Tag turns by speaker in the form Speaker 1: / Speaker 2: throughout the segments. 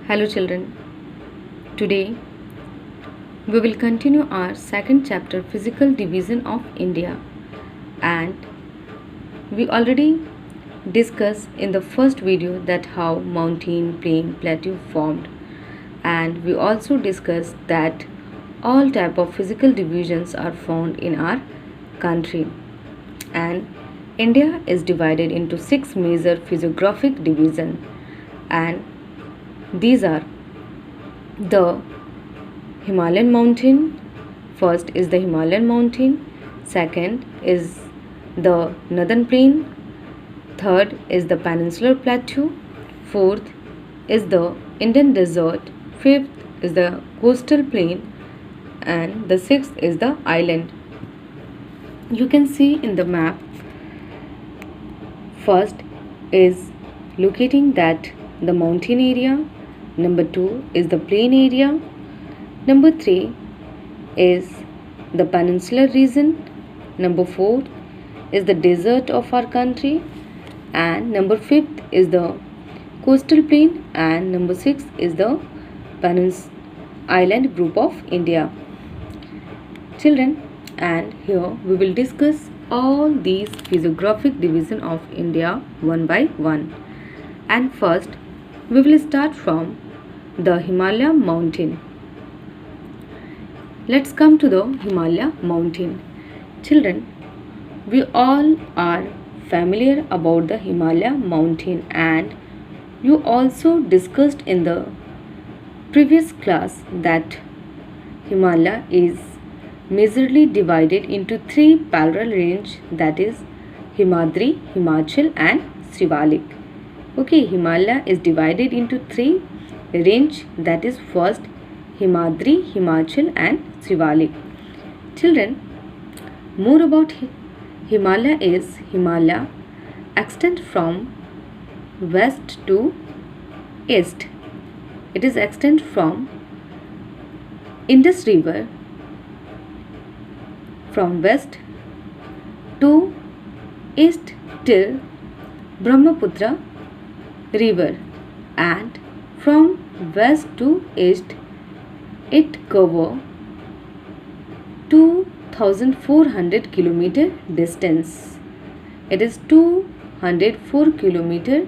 Speaker 1: Hello children. Today we will continue our second chapter Physical Division of India, and we already discussed in the first video that how mountain, plain, plateau formed, and we also discussed that all type of physical divisions are found in our country, and India is divided into 6 major physiographic divisions, and these are the Himalayan mountain. First is the Himalayan mountain, second is the northern plain, third is the peninsular plateau, fourth is the Indian desert, fifth is the coastal plain, and the sixth is the island. You can see in the map, first is locating that the mountain area, number 2 is the plain area, number 3 is the peninsular region, number 4 is the desert of our country, and number 5th is the coastal plain, and number 6 is the island group of India. Children, and here we will discuss all these physiographic division of India one by one. And first we will start from the Himalaya mountain. Let's come to the Himalaya mountain. Children, we all are familiar about the Himalaya mountain, and you also discussed in the previous class that Himalaya is majorly divided into 3 parallel ranges, that is Himadri, Himachal and Shivalik. Okay, Himalaya is divided into 3 range, that is first Himadri, Himachal and Shivalik. Children, more about Himalaya is Himalaya extends from west to east. It is extend from Indus River from west to east till Brahmaputra River, and from west to east it covers 2400 kilometer distance. It is 204 kilometer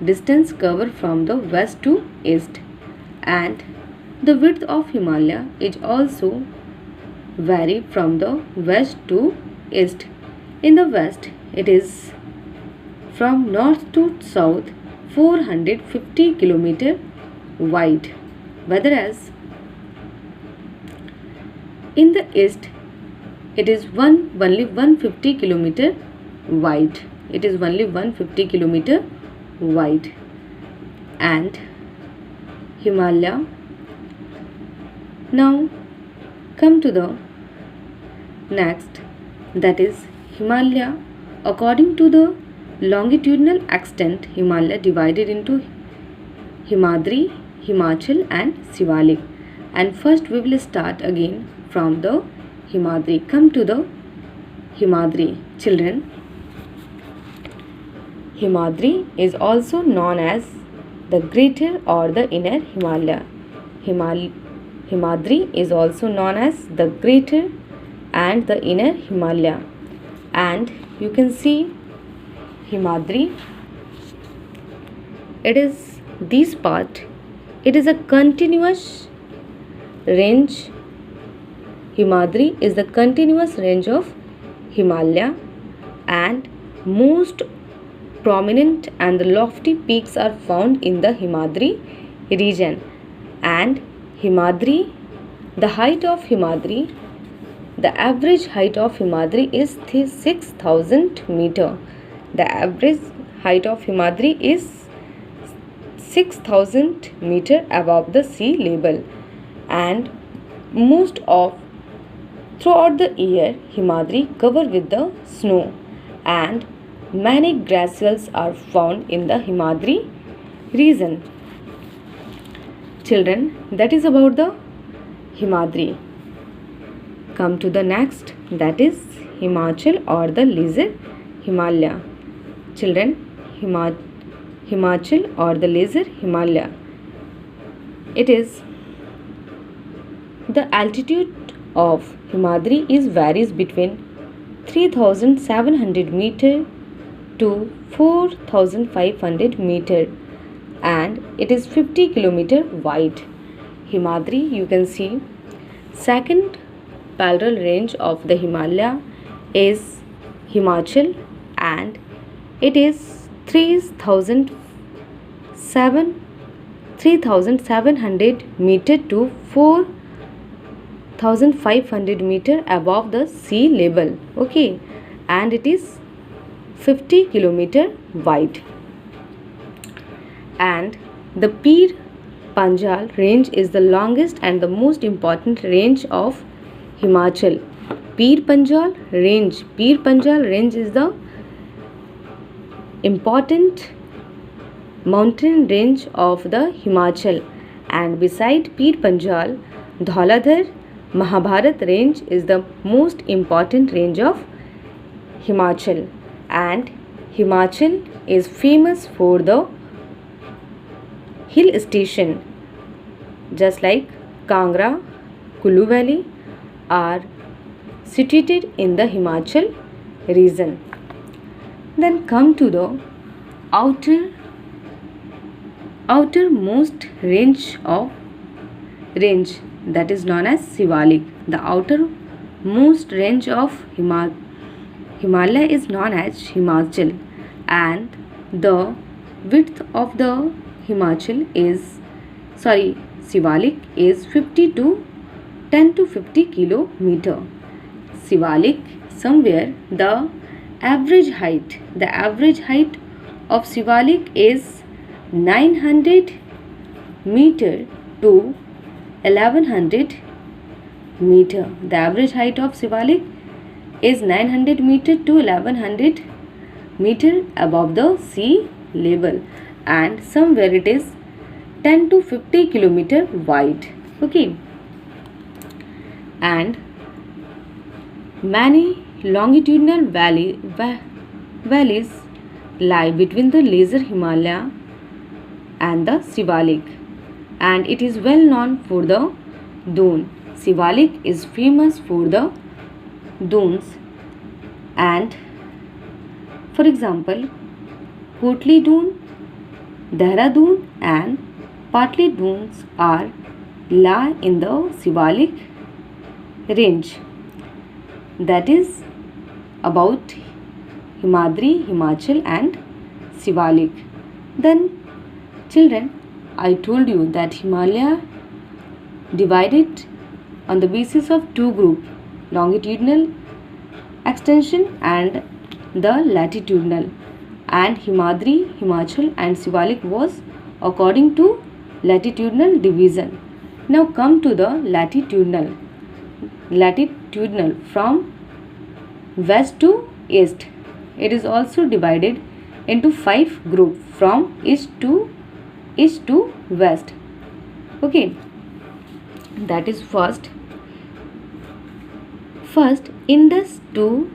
Speaker 1: distance covered from the west to east, and the width of Himalaya is also vary from the west to east. In the west it is from north to south 450 kilometer wide, whereas in the east it is only 150 kilometer wide. It is only 150 kilometer wide. And Himalaya, now come to the next, that is Himalaya. According to the longitudinal extent, Himalaya divided into Himadri, Himachal and Shivalik. And first we will start again from the Himadri. Come to the Himadri. Children, Himadri is also known as the greater or the inner Himalaya. Himadri is also known as the greater and the inner Himalaya. And you can see Himadri, it is this part, it is a continuous range. Himadri is the continuous range of Himalaya, and most prominent and the lofty peaks are found in the Himadri region. And Himadri, the height of Himadri, the average height of Himadri is 6,000 meter. The average height of Himadri is 6,000 meter above the sea level, and most of throughout the year Himadri covered with the snow, and many glaciers are found in the Himadri region. Children, that is about the Himadri. Come to the next, that is Himachal or the lesser Himalaya. Children, Himachal or the lesser Himalaya. it is the altitude of Himadri is varies between 3700 meter to 4500 meter, and it is 50 kilometer wide. Himadri, you can see, second parallel range of the Himalaya is Himachal, and it is 3700 meter to 4500 meter above the sea level. Okay, and it is 50 kilometer wide. And the Pir Panjal range is the longest and the most important range of Himachal. Pir Panjal range is the important mountain range of the Himachal, and beside Pir Panjal, Dhauladhar Mahabharat range is the most important range of Himachal, and Himachal is famous for the hill station, just like Kangra, Kullu Valley are situated in the Himachal region. Then come to the outermost range that is known as Shivalik. The outermost range of Himalaya is known as Himachal, and the width of the Shivalik is 10 to 50 kilometer. Shivalik, somewhere the average height of Shivalik is 900 meter to 1100 meter. The average height of Shivalik is 900 meter to 1100 meter above the sea level, and somewhere it is 10 to 50 kilometer wide. Okay, and many longitudinal valleys lie between the Lesser Himalaya and the Shivalik, and it is well known for the Doon. Shivalik is famous for the Doons, and for example, Kotli Doon, Dehradun and Patli Doons lie in the Shivalik range. That is about Himadri, Himachal and Shivalik. Then children, I told you that Himalaya divided on the basis of two groups, longitudinal extension and the latitudinal, and Himadri, Himachal and Shivalik was according to latitudinal division. Now come to the latitudinal from west to east. It is also divided into 5 groups from east to west. Okay, that is first Indus to,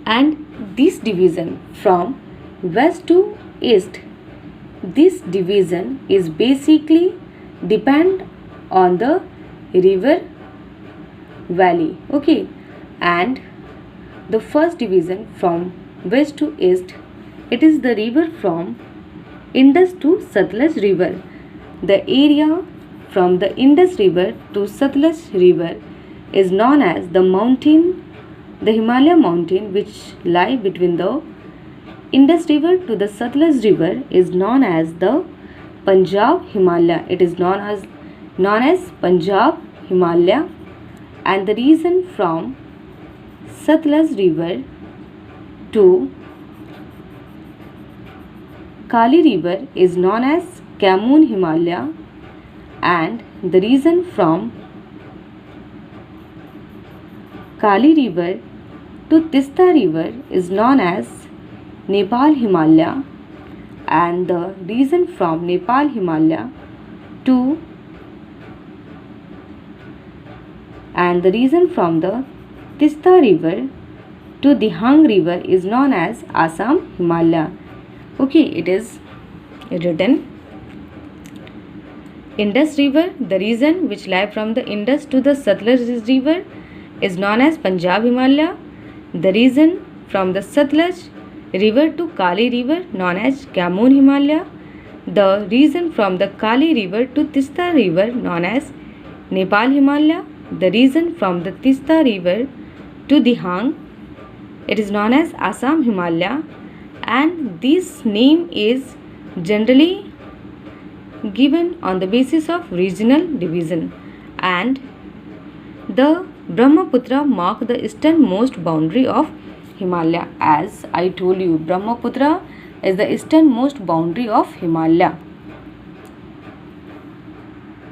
Speaker 1: and this division from west to east, this division is basically depend on the river valley. Okay, and the first division from west to east, it is the river from Indus to Satluj river. The area from the Indus river to Satluj river is known as the Himalaya mountain, which lie between the Indus river to the Satluj river is known as the Punjab Himalaya. It is known as Punjab Himalaya, and the region from Satluj river to Kali river is known as Kamun Himalaya, and the region from Kali river to Tista river is known as Nepal Himalaya, and the region from Nepal Himalaya to and the region from the Tista river to Dihang river is known as Assam Himalaya. Okay, it is written. Indus River, the region which lies from the Indus to the Satluj River, is known as Punjab Himalaya. The region from the Satluj River to Kali River, known as Jammun Himalaya. The region from the Kali River to Tista River, known as Nepal Himalaya. The region from the Tista River to Dihang, it is known as Assam Himalaya, and this name is generally given on the basis of regional division. And the Brahmaputra mark the easternmost boundary of Himalaya. As I told you, Brahmaputra is the easternmost boundary of Himalaya.